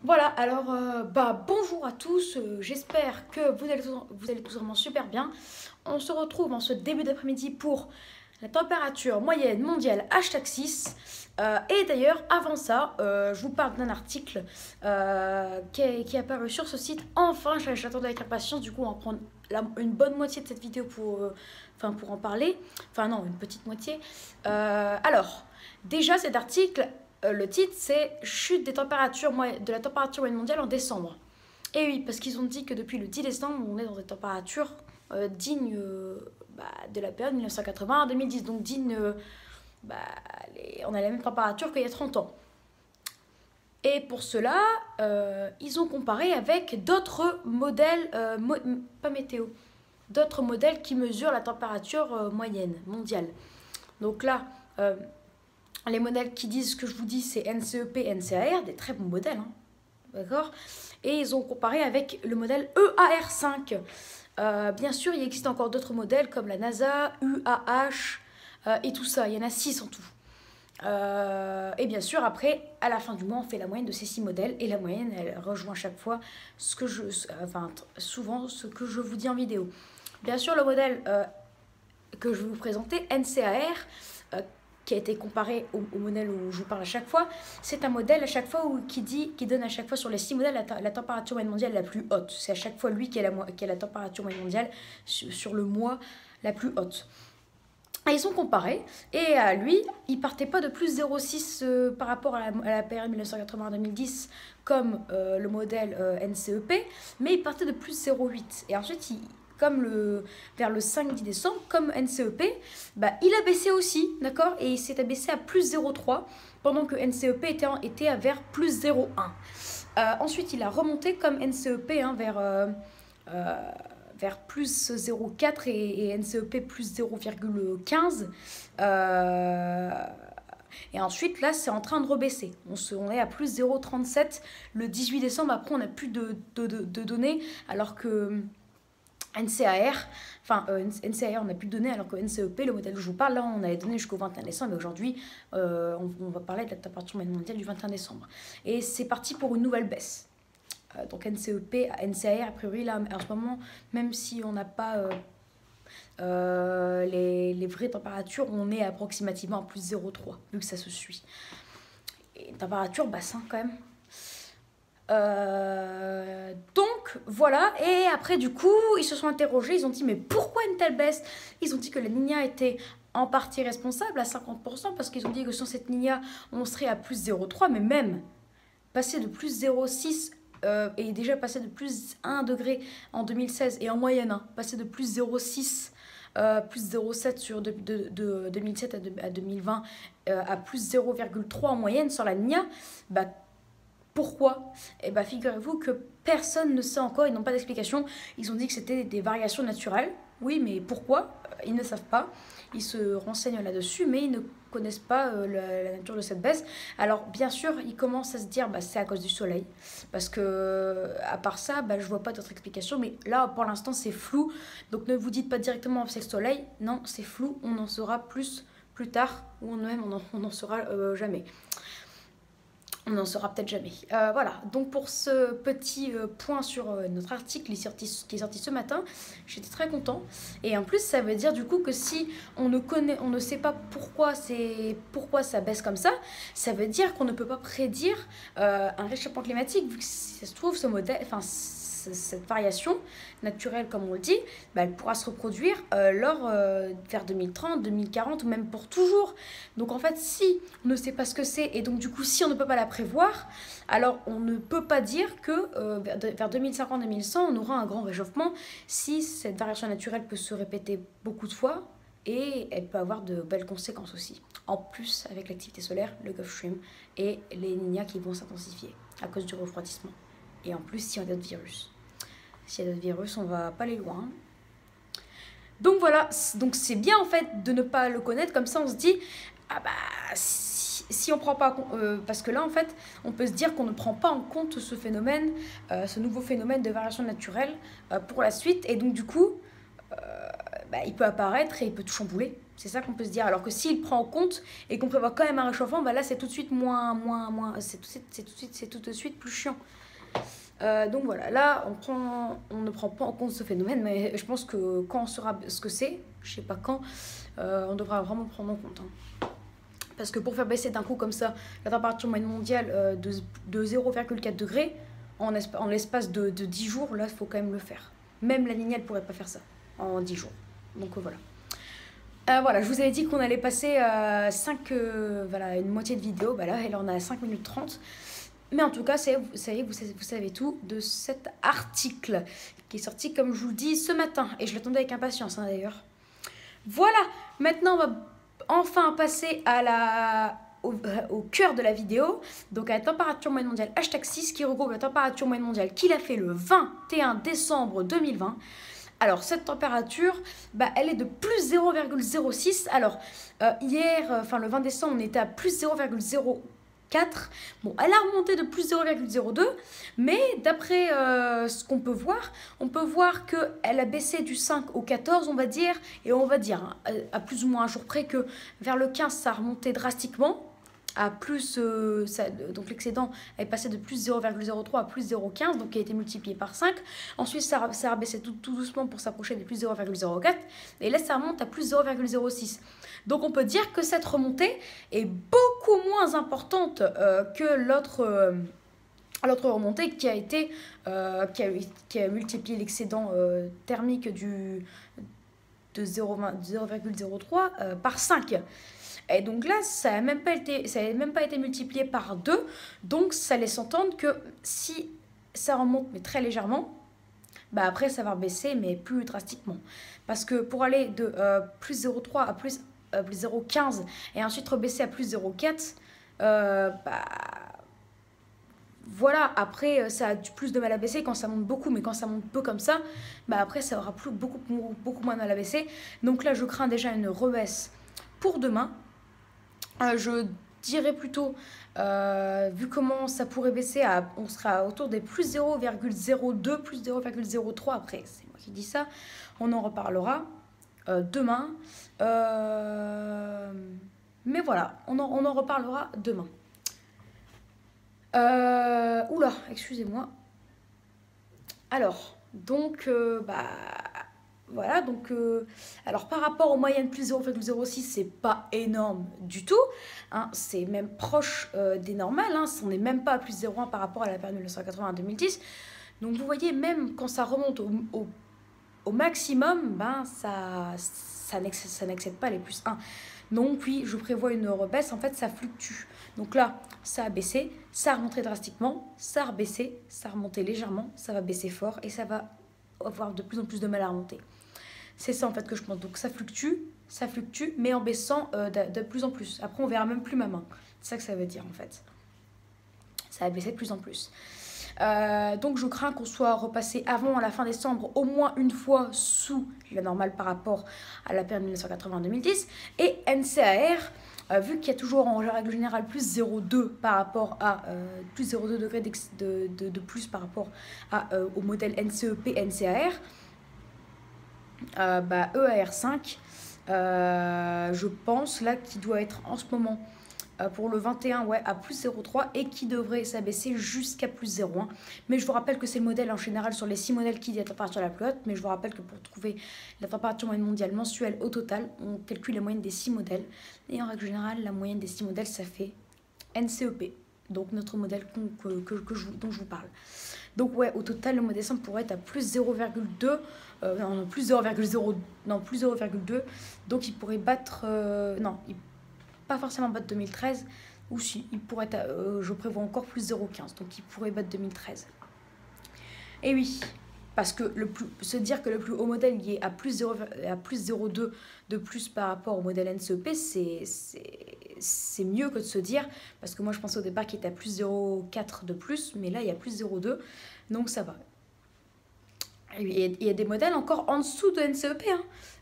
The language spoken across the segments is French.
Voilà, alors bonjour à tous, j'espère que vous allez tous vraiment super bien. On se retrouve en ce début d'après-midi pour la température moyenne mondiale #6. Et d'ailleurs, avant ça, je vous parle d'un article qui est apparu sur ce site. Enfin, j'attendais avec impatience, du coup on va prendre une bonne moitié de cette vidéo pour en parler. Enfin non, une petite moitié. Alors, déjà cet article... le titre, c'est Chute de la température moyenne mondiale en décembre. Et oui, parce qu'ils ont dit que depuis le 10 décembre, on est dans des températures dignes de la période 1980 à 2010. Donc dignes, on a la même température qu'il y a 30 ans. Et pour cela, ils ont comparé avec d'autres modèles, pas météo, d'autres modèles qui mesurent la température moyenne mondiale. Donc là... les modèles qui disent ce que je vous dis, c'est NCEP, NCAR, des très bons modèles, hein, d'accord. Et ils ont comparé avec le modèle EAR5. Bien sûr, il existe encore d'autres modèles comme la NASA, UAH et tout ça. Il y en a 6 en tout. Et bien sûr, après, à la fin du mois, on fait la moyenne de ces 6 modèles. Et la moyenne, elle rejoint chaque fois souvent ce que je vous dis en vidéo. Bien sûr, le modèle que je vais vous présenter, NCAR, qui a été comparé au modèle où je vous parle à chaque fois, c'est un modèle à chaque fois qui donne à chaque fois sur les 6 modèles la température moyenne mondiale la plus haute. C'est à chaque fois lui qui a la température moyenne mondiale sur le mois la plus haute. Et ils ont comparé, et à lui, il partait pas de plus 0,6 par rapport à la période 1980-2010 comme le modèle NCEP, mais il partait de plus 0,8. Et ensuite, vers le 5-10 décembre, comme NCEP, il a baissé aussi, d'accord. Et il s'est abaissé à plus 0,3, pendant que NCEP était vers plus 0,1. Ensuite, il a remonté comme NCEP vers plus 0,4 et NCEP plus 0,15. Et ensuite, là, c'est en train de rebaisser. On est à plus 0,37 le 18 décembre. Après, on n'a plus de données, alors que... NCAR, on n'a plus de données, alors que NCEP, le modèle où je vous parle, là on a les données jusqu'au 21 décembre, et aujourd'hui on va parler de la température moyenne mondiale du 21 décembre. Et c'est parti pour une nouvelle baisse. Donc NCEP, NCAR, a priori là en ce moment, même si on n'a pas les vraies températures, on est approximativement à plus 0,3, vu que ça se suit. Et une température basse hein, quand même. Donc voilà, et après du coup ils se sont interrogés, ils ont dit mais pourquoi une telle baisse? Ils ont dit que la Niña était en partie responsable à 50%, parce qu'ils ont dit que sans cette Niña on serait à plus 0,3, mais même passer de plus 0,6 et déjà passer de plus 1 degré en 2016 et en moyenne passer de plus 0,6 plus 0,7 de 2007 à 2020 à plus 0,3 en moyenne sur la Niña, pourquoi? Eh bien, figurez-vous que personne ne sait encore, ils n'ont pas d'explication. Ils ont dit que c'était des variations naturelles. Oui, mais pourquoi? Ils ne savent pas. Ils se renseignent là-dessus, mais ils ne connaissent pas la nature de cette baisse. Alors, bien sûr, ils commencent à se dire c'est à cause du soleil. Parce que, à part ça, je ne vois pas d'autres explications. Mais là, pour l'instant, c'est flou. Donc, ne vous dites pas directement c'est le soleil. Non, c'est flou. On en saura plus tard. Ou même, on n'en saura jamais. On n'en saura peut-être jamais. Voilà, donc pour ce petit point sur notre article qui est sorti ce matin, j'étais très content. Et en plus, ça veut dire du coup que si on ne sait pas pourquoi ça baisse comme ça veut dire qu'on ne peut pas prédire un réchauffement climatique, vu que si ça se trouve, cette variation naturelle, comme on le dit, elle pourra se reproduire vers 2030, 2040 ou même pour toujours. Donc en fait, si on ne sait pas ce que c'est, et donc du coup, si on ne peut pas la prévoir, alors on ne peut pas dire que vers 2050-2100, on aura un grand réchauffement, si cette variation naturelle peut se répéter beaucoup de fois, et elle peut avoir de belles conséquences aussi. En plus, avec l'activité solaire, le Gulf Stream et les Niñas qui vont s'intensifier à cause du refroidissement. Et en plus, s'il y a d'autres virus. S'il y a d'autres virus, on va pas aller loin. Donc voilà, donc c'est bien en fait de ne pas le connaître, comme ça on se dit, si on prend pas, parce que là en fait, on peut se dire qu'on ne prend pas en compte ce phénomène, ce nouveau phénomène de variation naturelle pour la suite, et donc du coup, il peut apparaître et il peut tout chambouler. C'est ça qu'on peut se dire. Alors que s'il prend en compte et qu'on prévoit quand même un réchauffement, bah là c'est tout de suite c'est tout de suite plus chiant. Donc voilà, là on ne prend pas en compte ce phénomène, mais je pense que quand on saura ce que c'est, je sais pas quand, on devra vraiment prendre en compte. Parce que pour faire baisser d'un coup comme ça la température moyenne mondiale de 0,4 degrés en l'espace de 10 jours, là il faut quand même le faire. Même la Niña ne pourrait pas faire ça en 10 jours. Donc voilà. Voilà, je vous avais dit qu'on allait passer voilà, une moitié de vidéo. Bah là, elle en a 5 minutes 30. Mais en tout cas, vous savez tout de cet article qui est sorti, comme je vous le dis, ce matin. Et je l'attendais avec impatience, d'ailleurs. Voilà, maintenant, on va enfin passer au cœur de la vidéo. Donc, à la température moyenne mondiale #6, qui regroupe la température moyenne mondiale qu'il a fait le 21 décembre 2020. Alors, cette température, elle est de plus 0,06. Alors, hier, le 20 décembre, on était à plus 0,04. Bon, elle a remonté de plus 0,02. Mais d'après ce qu'on peut voir, on peut voir qu'elle a baissé du 5 au 14, on va dire. Et on va dire, à plus ou moins un jour près, que vers le 15, ça a remonté drastiquement. À plus, donc l'excédent est passé de plus 0,03 à plus 0,15, donc qui a été multiplié par 5. Ensuite, ça a baissé tout doucement pour s'approcher des plus 0,04. Et là, ça remonte à plus 0,06. Donc, on peut dire que cette remontée est beaucoup moins importante que l'autre remontée qui a multiplié l'excédent thermique de 0,03 par 5. Et donc là, ça n'a même pas été multiplié par 2. Donc ça laisse entendre que si ça remonte, mais très légèrement, après ça va baisser, mais plus drastiquement. Parce que pour aller de plus 0,3 à plus 0,15 et ensuite rebaisser à plus 0,4, voilà, après ça a du plus de mal à baisser quand ça monte beaucoup, mais quand ça monte peu comme ça, après ça aura beaucoup moins de mal à baisser. Donc là, je crains déjà une rebaisse pour demain. Je dirais plutôt, vu comment ça pourrait baisser, on sera autour des plus 0,02, plus 0,03. Après, c'est moi qui dis ça. On en reparlera demain. Mais voilà, on en reparlera demain. Oula, excusez-moi. Alors, donc, voilà, donc, alors par rapport aux moyennes plus 0,06, c'est pas énorme du tout, c'est même proche des normales, on n'est même pas à plus 0,1 par rapport à la période 1980 à 2010. Donc vous voyez, même quand ça remonte au maximum, ça n'excède pas les plus 1. Donc oui, je prévois une rebaisse, en fait ça fluctue. Donc là, ça a baissé, ça a remonté drastiquement, ça a rebaissé, ça a remonté légèrement, ça va baisser fort et ça va avoir de plus en plus de mal à remonter. C'est ça en fait que je pense. Donc ça fluctue, mais en baissant de plus en plus. Après, on verra même plus ma main. C'est ça que ça veut dire en fait. Ça va baisser de plus en plus. Donc je crains qu'on soit repassé avant la fin décembre au moins une fois sous la normale par rapport à la période 1980-2010. Et NCAR, vu qu'il y a toujours en règle générale plus 0,2 par rapport à plus 0,2 degrés de plus par rapport au modèle NCEP NCAR, EAR5, je pense là qu'il doit être en ce moment pour le 21 à plus 0,3 et qui devrait s'abaisser jusqu'à plus 0,1. Mais je vous rappelle que c'est le modèle en général sur les 6 modèles qui dit la température la plus haute. Mais je vous rappelle que pour trouver la température moyenne mondiale mensuelle au total, on calcule la moyenne des 6 modèles. Et en règle générale, la moyenne des 6 modèles, ça fait NCEP. Donc notre modèle dont je vous parle. Donc ouais, au total, le mois de décembre pourrait être à plus 0,2. Plus 0,2. Donc il pourrait battre... pas forcément battre 2013, ou si, il pourrait être, je prévois encore plus 0,15, donc il pourrait battre 2013. Et oui, parce que se dire que le plus haut modèle y est à plus 0,2 de plus par rapport au modèle NCEP, c'est mieux que de se dire, parce que moi je pensais au départ qu'il était à plus 0,4 de plus, mais là il y a plus 0,2, donc ça va. Il y a des modèles encore en dessous de NCEP.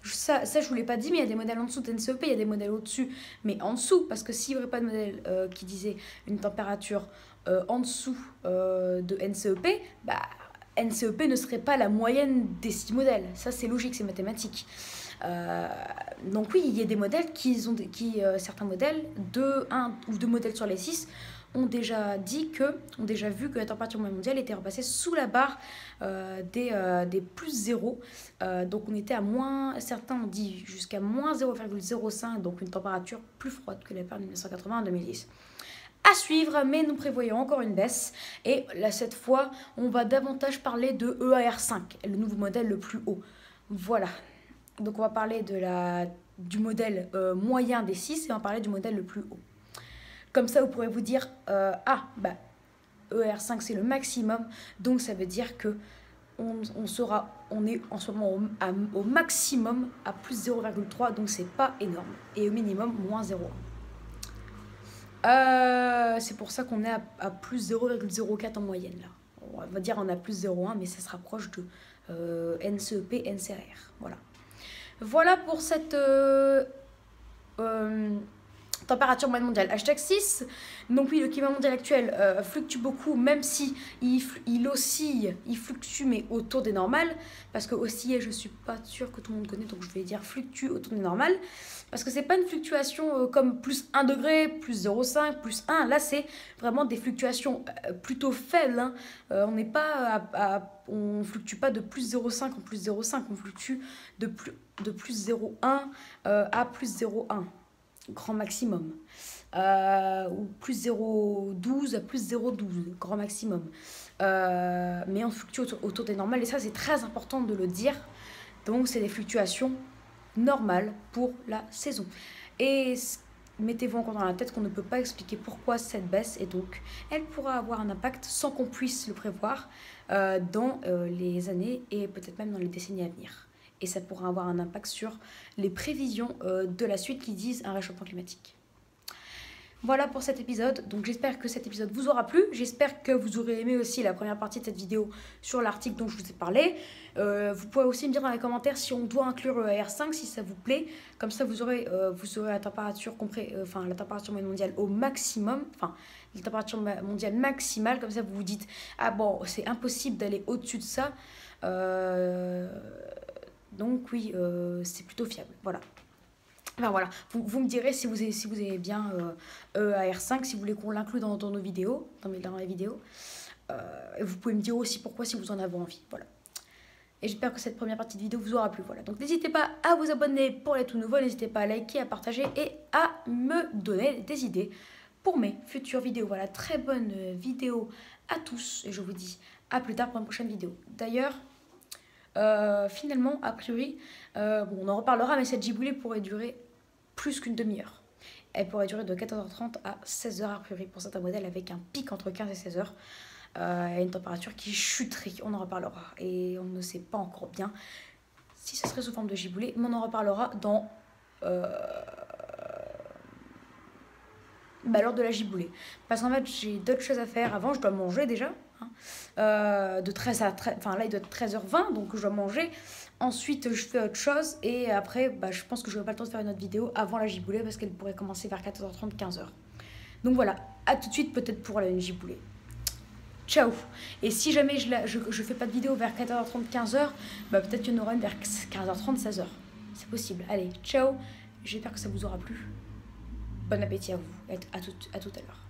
Ça, je ne vous l'ai pas dit, mais il y a des modèles en dessous de NCEP, il y a des modèles au-dessus, mais en dessous, parce que s'il n'y aurait pas de modèle qui disait une température en dessous de NCEP, NCEP ne serait pas la moyenne des 6 modèles. Ça, c'est logique, c'est mathématique. Donc oui, il y a des modèles certains modèles, 1 ou 2 modèles sur les 6, ont déjà vu que la température mondiale était repassée sous la barre des plus 0. Donc on était certains ont dit jusqu'à moins 0,05, donc une température plus froide que la période 1980 à 2010. À suivre, mais nous prévoyons encore une baisse. Et là, cette fois, on va davantage parler de EAR5, le nouveau modèle le plus haut. Voilà. Donc on va parler du modèle moyen des 6 et on va parler du modèle le plus haut. Comme ça, vous pourrez vous dire, ER5 c'est le maximum, donc ça veut dire que on est en ce moment au maximum à plus 0,3, donc c'est pas énorme, et au minimum moins 0,1. C'est pour ça qu'on est à plus 0,04 en moyenne là. On va dire on a plus 0,1, mais ça se rapproche de NCEP, NCAR. Voilà pour cette température moyenne mondiale. #6. Donc oui, le climat mondial actuel fluctue beaucoup, même si il oscille, il fluctue, mais autour des normales. Parce que osciller, je suis pas sûre que tout le monde connaît, donc je vais dire fluctue autour des normales. Parce que c'est pas une fluctuation comme plus 1 degré, plus 0,5, plus 1. Là, c'est vraiment des fluctuations plutôt faibles. Hein. On n'est pas on fluctue pas de plus 0,5 en plus 0,5. On fluctue de plus 0,1 à plus 0,1. Grand maximum, ou plus 0,12 à plus 0,12, grand maximum. Mais on fluctue autour des normales, et ça c'est très important de le dire. Donc c'est des fluctuations normales pour la saison. Et mettez-vous encore dans la tête qu'on ne peut pas expliquer pourquoi cette baisse, et donc elle pourra avoir un impact sans qu'on puisse le prévoir dans les années et peut-être même dans les décennies à venir. Et ça pourra avoir un impact sur les prévisions de la suite qui disent un réchauffement climatique. Voilà pour cet épisode. Donc j'espère que cet épisode vous aura plu. J'espère que vous aurez aimé aussi la première partie de cette vidéo sur l'article dont je vous ai parlé. Vous pouvez aussi me dire dans les commentaires si on doit inclure R5, si ça vous plaît. Comme ça, vous aurez la température la température mondiale au maximum. Enfin, la température mondiale maximale. Comme ça, vous vous dites, ah bon, c'est impossible d'aller au-dessus de ça. Donc oui, c'est plutôt fiable, voilà. Enfin voilà, vous me direz si vous avez bien EAR5, si vous voulez qu'on l'inclue dans nos vidéos, dans les vidéos. Et vous pouvez me dire aussi pourquoi si vous en avez envie, voilà. Et j'espère que cette première partie de vidéo vous aura plu, voilà. Donc n'hésitez pas à vous abonner pour les tout nouveaux, n'hésitez pas à liker, à partager et à me donner des idées pour mes futures vidéos. Voilà, très bonne vidéo à tous et je vous dis à plus tard pour une prochaine vidéo. D'ailleurs, finalement, a priori, on en reparlera, mais cette giboulée pourrait durer plus qu'une demi-heure. Elle pourrait durer de 14h30 à 16h a priori pour certains modèles, avec un pic entre 15 et 16h. Et une température qui chuterait, on en reparlera. Et on ne sait pas encore bien si ce serait sous forme de giboulée, mais on en reparlera dans lors de la giboulée. Parce qu'en fait, j'ai d'autres choses à faire avant, je dois manger déjà. De 13 à 13, enfin là il doit être 13h20, donc je dois manger. Ensuite je fais autre chose et après je pense que je n'aurai pas le temps de faire une autre vidéo avant la giboulée parce qu'elle pourrait commencer vers 14h30, 15h. Donc voilà, à tout de suite peut-être pour la giboulée. Ciao. Et si jamais je fais pas de vidéo vers 14h30, 15h, peut-être qu'il y en aura une vers 15h30, 16h. C'est possible. Allez, ciao. J'espère que ça vous aura plu. Bon appétit à vous. À tout à l'heure.